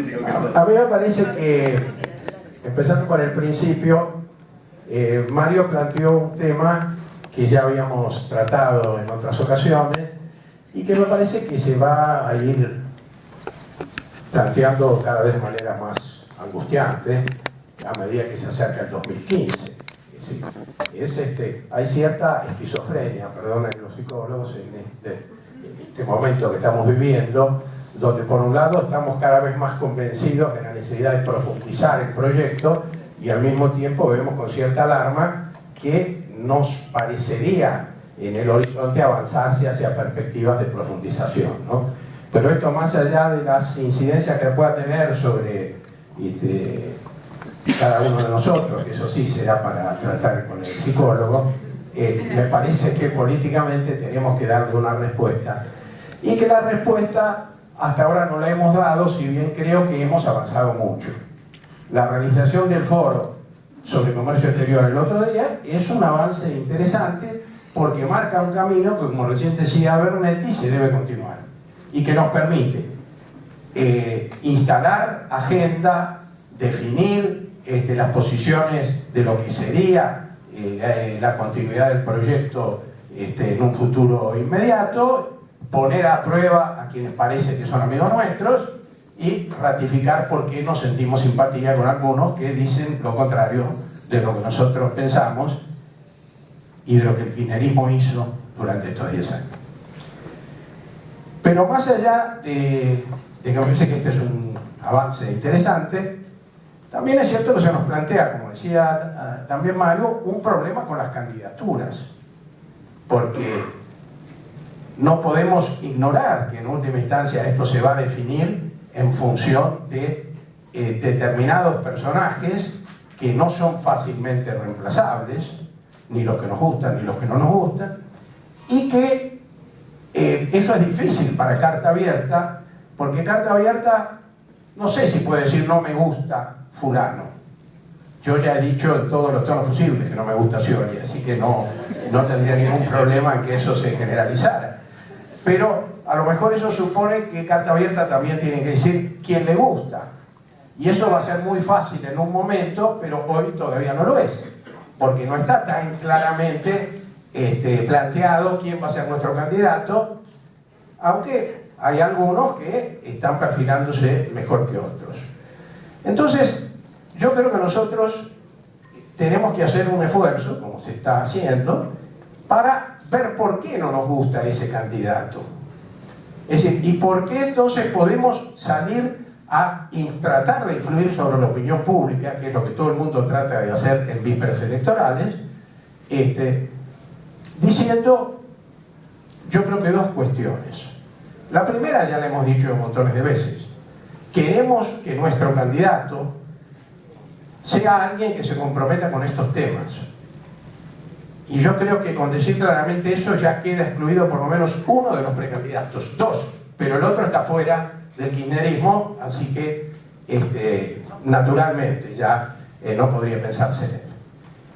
político que soy. A mí me parece que, empezando por el principio, Mario planteó un tema que ya habíamos tratado en otras ocasiones y que me parece que se va a ir planteando cada vez de manera más angustiante a medida que se acerca el 2015. Hay cierta esquizofrenia, perdonen los psicólogos, en este momento que estamos viviendo, donde por un lado estamos cada vez más convencidos de la necesidad de profundizar el proyecto y al mismo tiempo vemos con cierta alarma que nos parecería en el horizonte avanzarse hacia perspectivas de profundización, ¿no? Pero esto, más allá de las incidencias que pueda tener sobre cada uno de nosotros, que eso sí será para tratar con el psicólogo, me parece que políticamente tenemos que darle una respuesta y que la respuesta hasta ahora no la hemos dado, si bien creo que hemos avanzado mucho. La realización del foro sobre comercio exterior el otro día es un avance interesante porque marca un camino que, como recién decía Bernetti, se debe continuar y que nos permite instalar agenda, definir las posiciones de lo que sería la continuidad del proyecto en un futuro inmediato, poner a prueba a quienes parece que son amigos nuestros y ratificar por qué nos sentimos simpatía con algunos que dicen lo contrario de lo que nosotros pensamos y de lo que el kirchnerismo hizo durante estos 10 años. Pero más allá de que me parece que este es un avance interesante, también es cierto que se nos plantea, como decía también Mario, un problema con las candidaturas, porque no podemos ignorar que en última instancia esto se va a definir en función de determinados personajes que no son fácilmente reemplazables, ni los que nos gustan ni los que no nos gustan, y que eso es difícil para Carta Abierta, porque Carta Abierta no sé si puede decir no me gusta fulano. Yo ya he dicho en todos los tonos posibles que no me gusta Scioli, así que no tendría ningún problema en que eso se generalizara. Pero a lo mejor eso supone que Carta Abierta también tiene que decir quién le gusta. Y eso va a ser muy fácil en un momento, pero hoy todavía no lo es. Porque no está tan claramente planteado quién va a ser nuestro candidato, aunque hay algunos que están perfilándose mejor que otros. Entonces, yo creo que nosotros tenemos que hacer un esfuerzo, como se está haciendo, para ver por qué no nos gusta ese candidato. Es decir, y por qué entonces podemos salir a tratar de influir sobre la opinión pública, que es lo que todo el mundo trata de hacer en vísperas electorales, diciendo, yo creo que dos cuestiones. La primera ya la hemos dicho montones de veces. Queremos que nuestro candidato sea alguien que se comprometa con estos temas. Y yo creo que con decir claramente eso ya queda excluido por lo menos uno de los precandidatos, dos, pero el otro está fuera del kirchnerismo, así que naturalmente ya no podría pensarse en él.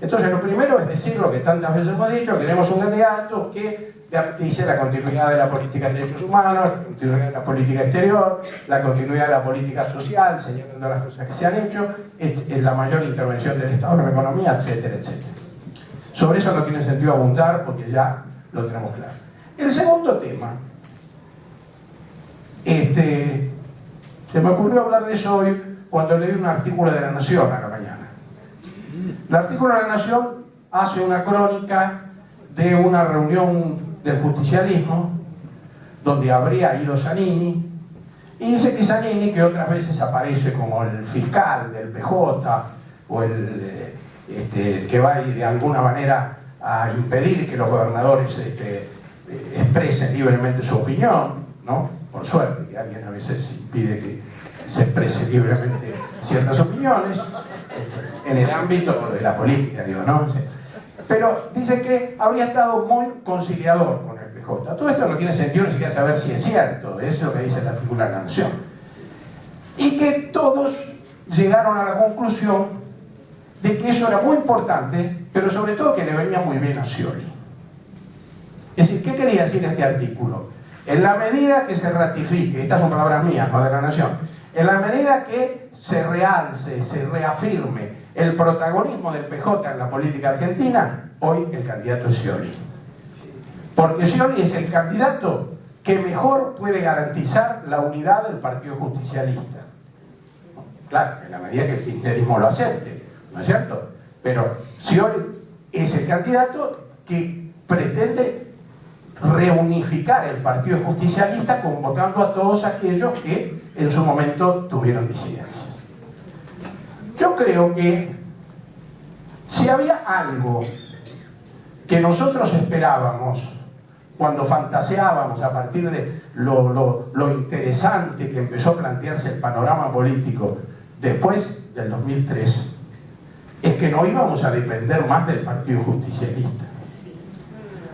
Entonces lo primero es decir lo que tantas veces hemos dicho: queremos un candidato que garantice la continuidad de la política de derechos humanos, la continuidad de la política exterior, la continuidad de la política social, señalando las cosas que se han hecho, la mayor intervención del Estado en la economía, etcétera, etcétera. Sobre eso no tiene sentido abundar porque ya lo tenemos claro. El segundo tema, se me ocurrió hablar de eso hoy cuando leí un artículo de La Nación a la mañana. El artículo de La Nación hace una crónica de una reunión del justicialismo donde habría ido Zanini y dice que Zanini, que otras veces aparece como el fiscal del PJ o el que va de alguna manera a impedir que los gobernadores expresen libremente su opinión, ¿no? Por suerte, que alguien a veces impide que se exprese libremente ciertas opiniones, en el ámbito de la política, digo, ¿no? Pero dice que habría estado muy conciliador con el PJ. Todo esto no tiene sentido ni siquiera saber si es cierto, eso es lo que dice el artículo de La Nación. Y que todos llegaron a la conclusión de que eso era muy importante, pero sobre todo que le venía muy bien a Scioli. Es decir, ¿qué quería decir este artículo? En la medida que se ratifique, estas son palabras mías, no de La Nación, En la medida que se realce, se reafirme el protagonismo del PJ en la política argentina, hoy el candidato es Scioli. Porque Scioli es el candidato que mejor puede garantizar la unidad del Partido Justicialista. Claro, en la medida que el kirchnerismo lo acepte, ¿no es cierto? Pero Scioli es el candidato que pretende reunificar el Partido Justicialista convocando a todos aquellos que en su momento tuvieron disidencia. Yo creo que si había algo que nosotros esperábamos cuando fantaseábamos a partir de lo interesante que empezó a plantearse el panorama político después del 2003, es que no íbamos a depender más del Partido Justicialista.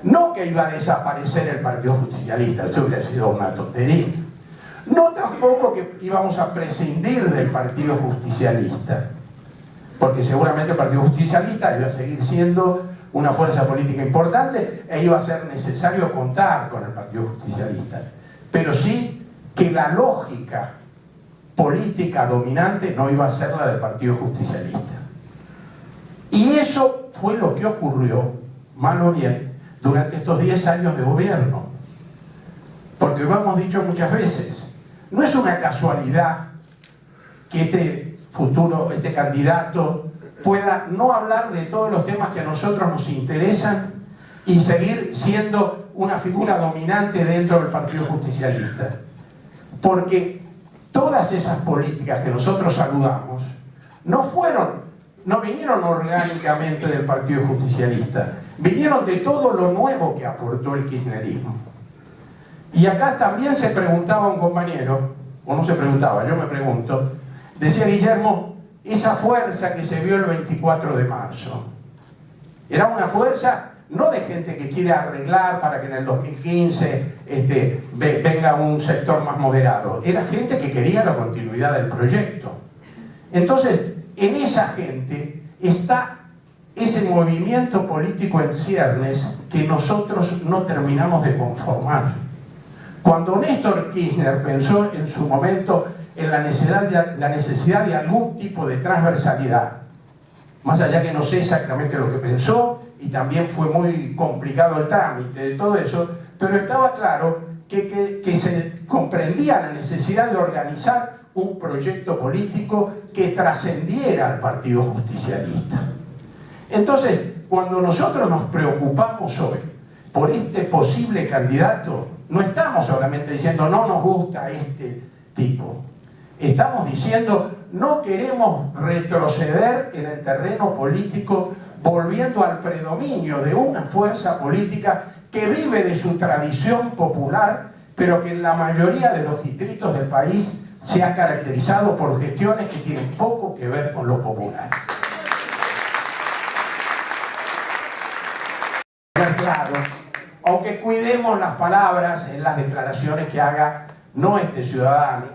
No que iba a desaparecer el Partido Justicialista, eso hubiera sido una tontería. No tampoco que íbamos a prescindir del Partido Justicialista, porque seguramente el Partido Justicialista iba a seguir siendo una fuerza política importante e iba a ser necesario contar con el Partido Justicialista. Pero sí que la lógica política dominante no iba a ser la del Partido Justicialista. Y eso fue lo que ocurrió, mal o bien, durante estos 10 años de gobierno. Porque lo hemos dicho muchas veces, no es una casualidad que este candidato pueda no hablar de todos los temas que a nosotros nos interesan y seguir siendo una figura dominante dentro del Partido Justicialista. Porque todas esas políticas que nosotros saludamos no vinieron orgánicamente del Partido Justicialista, vinieron de todo lo nuevo que aportó el kirchnerismo. Y acá también se preguntaba un compañero, o no se preguntaba, yo me pregunto, decía Guillermo, esa fuerza que se vio el 24 de marzo, era una fuerza no de gente que quiere arreglar para que en el 2015 venga un sector más moderado, era gente que quería la continuidad del proyecto. Entonces, en esa gente está ese movimiento político en ciernes que nosotros no terminamos de conformar. Cuando Néstor Kirchner pensó en su momento en la necesidad de algún tipo de transversalidad, más allá que no sé exactamente lo que pensó, y también fue muy complicado el trámite de todo eso, pero estaba claro que se comprendía la necesidad de organizar un proyecto político que trascendiera al Partido Justicialista. Entonces, cuando nosotros nos preocupamos hoy por este posible candidato, no estamos solamente diciendo no nos gusta este tipo. Estamos diciendo no queremos retroceder en el terreno político volviendo al predominio de una fuerza política que vive de su tradición popular, pero que en la mayoría de los distritos del país se ha caracterizado por gestiones que tienen poco que ver con lo popular. Claro, aunque cuidemos las palabras en las declaraciones que haga no este ciudadano,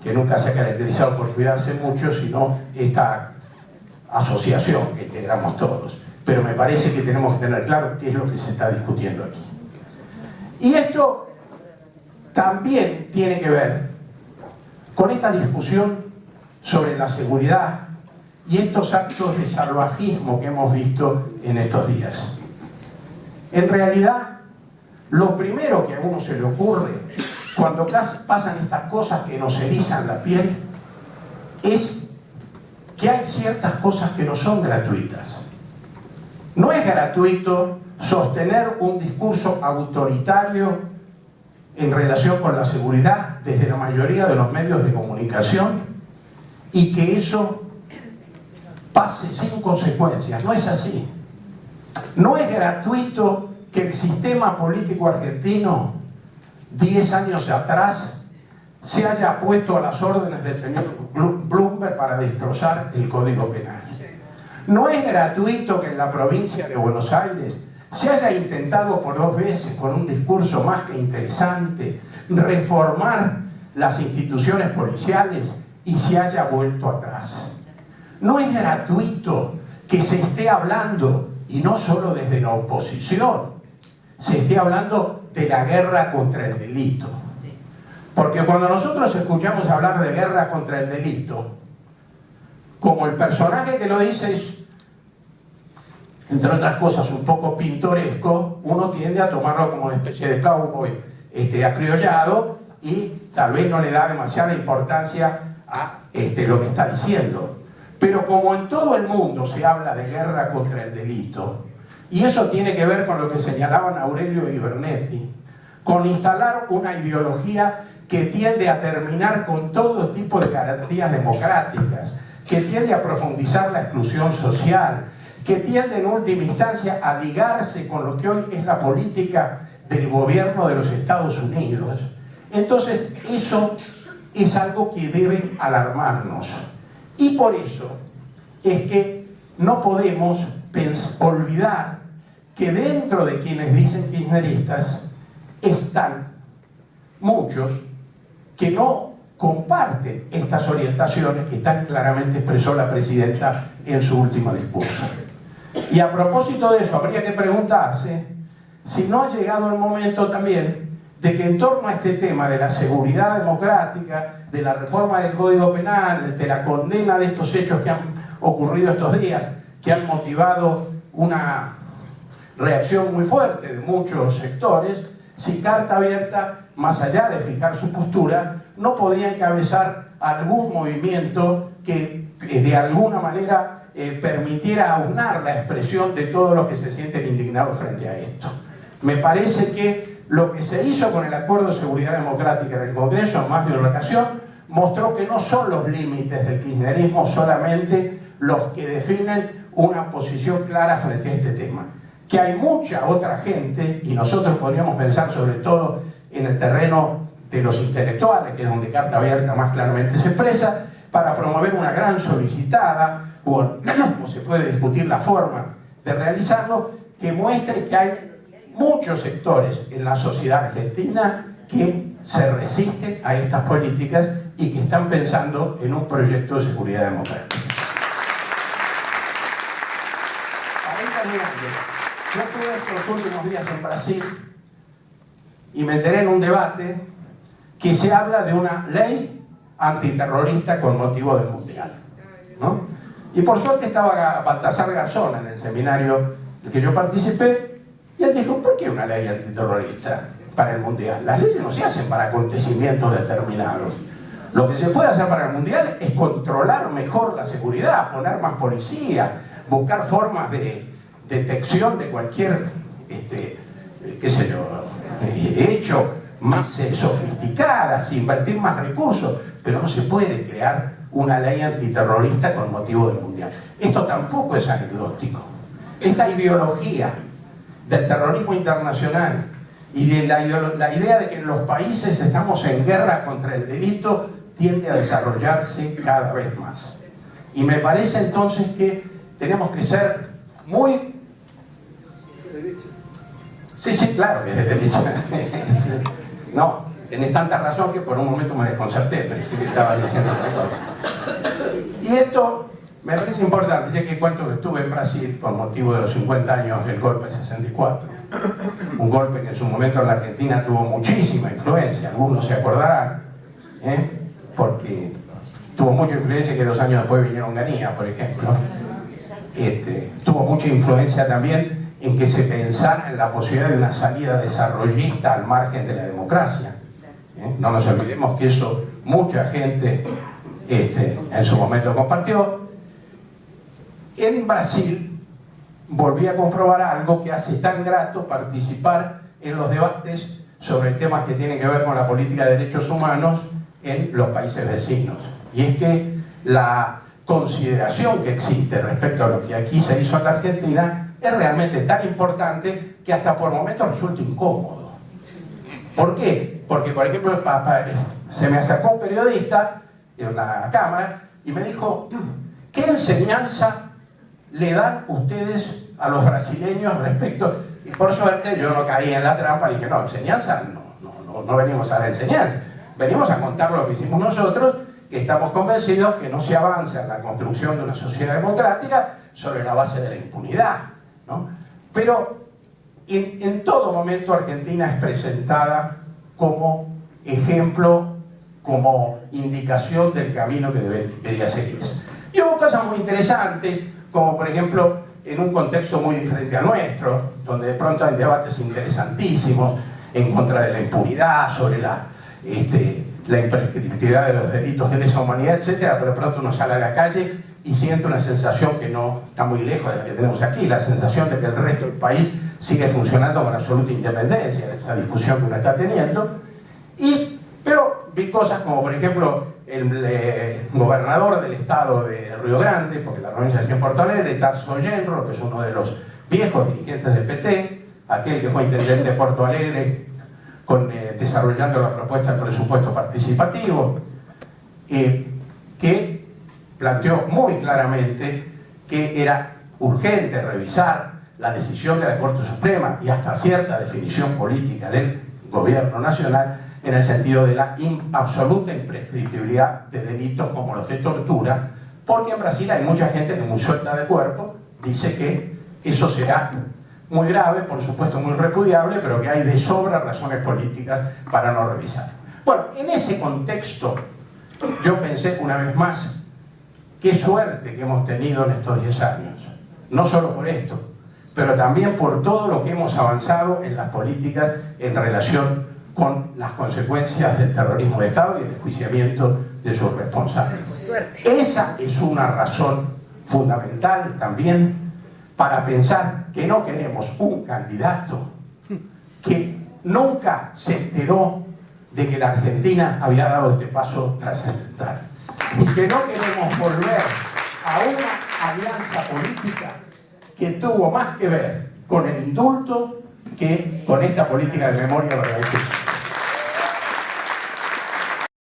que nunca se ha caracterizado por cuidarse mucho, sino esta asociación que integramos todos. Pero me parece que tenemos que tener claro qué es lo que se está discutiendo aquí. Y esto también tiene que ver con esta discusión sobre la seguridad y estos actos de salvajismo que hemos visto en estos días. En realidad, lo primero que a uno se le ocurre cuando pasan estas cosas que nos erizan la piel es que hay ciertas cosas que no son gratuitas. No es gratuito sostener un discurso autoritario en relación con la seguridad desde la mayoría de los medios de comunicación y que eso pase sin consecuencias. No es así. No es gratuito que el sistema político argentino 10 años atrás se haya puesto a las órdenes del señor Bloomberg para destrozar el Código Penal. No es gratuito que en la provincia de Buenos Aires se haya intentado por 2 veces, con un discurso más que interesante, reformar las instituciones policiales y se haya vuelto atrás. No es gratuito que se esté hablando, y no solo desde la oposición, se esté hablando de la guerra contra el delito. Porque cuando nosotros escuchamos hablar de guerra contra el delito, como el personaje que lo dice es, entre otras cosas, un poco pintoresco, uno tiende a tomarlo como una especie de cowboy acriollado y tal vez no le da demasiada importancia a lo que está diciendo. Pero como en todo el mundo se habla de guerra contra el delito, y eso tiene que ver con lo que señalaban Aurelio y Bernetti, con instalar una ideología que tiende a terminar con todo tipo de garantías democráticas, que tiende a profundizar la exclusión social, que tiende en última instancia a ligarse con lo que hoy es la política del gobierno de los Estados Unidos. Entonces, eso es algo que debe alarmarnos. Y por eso es que no podemos olvidar que dentro de quienes dicen kirchneristas están muchos que no comparten estas orientaciones que tan claramente expresó la presidenta en su último discurso. Y a propósito de eso, habría que preguntarse si no ha llegado el momento también de que en torno a este tema de la seguridad democrática, de la reforma del Código Penal, de la condena de estos hechos que han ocurrido estos días, que han motivado una reacción muy fuerte de muchos sectores, si Carta Abierta, más allá de fijar su postura, no podría encabezar algún movimiento que de alguna manera permitiera aunar la expresión de todos los que se sienten indignados frente a esto. Me parece que lo que se hizo con el Acuerdo de Seguridad Democrática en el Congreso en más de una ocasión mostró que no son los límites del kirchnerismo solamente los que definen una posición clara frente a este tema, que hay mucha otra gente, y nosotros podríamos pensar sobre todo en el terreno de los intelectuales, que es donde Carta Abierta más claramente se expresa, para promover una gran solicitada, o se puede discutir la forma de realizarlo, que muestre que hay muchos sectores en la sociedad argentina que se resisten a estas políticas y que están pensando en un proyecto de seguridad democrática. Yo estuve estos últimos días en Brasil y me enteré en un debate que se habla de una ley antiterrorista con motivo del Mundial, ¿no? Y por suerte estaba Baltasar Garzón en el seminario del que yo participé, y él dijo, ¿por qué una ley antiterrorista para el Mundial? Las leyes no se hacen para acontecimientos determinados. Lo que se puede hacer para el Mundial es controlar mejor la seguridad, poner más policía, buscar formas de detección de cualquier, qué sé yo, hecho más sofisticadas, invertir más recursos, pero no se puede crear una ley antiterrorista con motivo del Mundial. Esto tampoco es anecdótico. Esta ideología del terrorismo internacional y de la idea de que en los países estamos en guerra contra el delito tiende a desarrollarse cada vez más. Y me parece entonces que tenemos que ser muy... Sí, claro que es de derecha. No, tenés tanta razón que por un momento me desconcerté, pero sí que estaba diciendo otra cosa. Y esto me parece importante, ya que cuento que estuve en Brasil por motivo de los 50 años del golpe del 64. Un golpe que en su momento en la Argentina tuvo muchísima influencia, algunos se acordarán, porque tuvo mucha influencia que 2 años después vinieron Ganía, por ejemplo. Tuvo mucha influencia también en que se pensara en la posibilidad de una salida desarrollista al margen de la democracia. No nos olvidemos que eso mucha gente en su momento compartió. En Brasil volví a comprobar algo que hace tan grato participar en los debates sobre temas que tienen que ver con la política de derechos humanos en los países vecinos. Y es que la consideración que existe respecto a lo que aquí se hizo en la Argentina es realmente tan importante que hasta por momentos resulta incómodo. ¿Por qué? Porque, por ejemplo, se me acercó un periodista en la cámara y me dijo, ¿qué enseñanza le dan ustedes a los brasileños respecto? Y por suerte yo no caí en la trampa y dije, no, enseñanza, no venimos a la enseñanza, venimos a contar lo que hicimos nosotros, que estamos convencidos que no se avanza en la construcción de una sociedad democrática sobre la base de la impunidad, ¿no? Pero en todo momento Argentina es presentada como ejemplo, como indicación del camino que debería seguirse. Y hubo cosas muy interesantes, como por ejemplo, en un contexto muy diferente al nuestro, donde de pronto hay debates interesantísimos en contra de la impunidad, sobre la imprescriptibilidad de los delitos de lesa humanidad, etcétera, pero de pronto uno sale a la calle y siente una sensación que no está muy lejos de la que tenemos aquí, la sensación de que el resto del país sigue funcionando con absoluta independencia en esa discusión que uno está teniendo. Pero vi cosas como, por ejemplo, el gobernador del estado de Río Grande, porque la provincia es en Porto Alegre, Tarso Genro, que es uno de los viejos dirigentes del PT, aquel que fue intendente de Porto Alegre desarrollando la propuesta del presupuesto participativo, que planteó muy claramente que era urgente revisar la decisión de la Corte Suprema y hasta cierta definición política del gobierno nacional en el sentido de la absoluta imprescriptibilidad de delitos como los de tortura, porque en Brasil hay mucha gente que muy suelta de cuerpo dice que eso será muy grave, por supuesto muy repudiable, pero que hay de sobra razones políticas para no revisar. Bueno, en ese contexto yo pensé una vez más, qué suerte que hemos tenido en estos 10 años, no solo por esto, pero también por todo lo que hemos avanzado en las políticas en relación con las consecuencias del terrorismo de Estado y el enjuiciamiento de sus responsables. Esa es una razón fundamental también para pensar que no queremos un candidato que nunca se enteró de que la Argentina había dado este paso trascendental y que no queremos volver a una alianza política que tuvo más que ver con el indulto que con esta política de memoria para la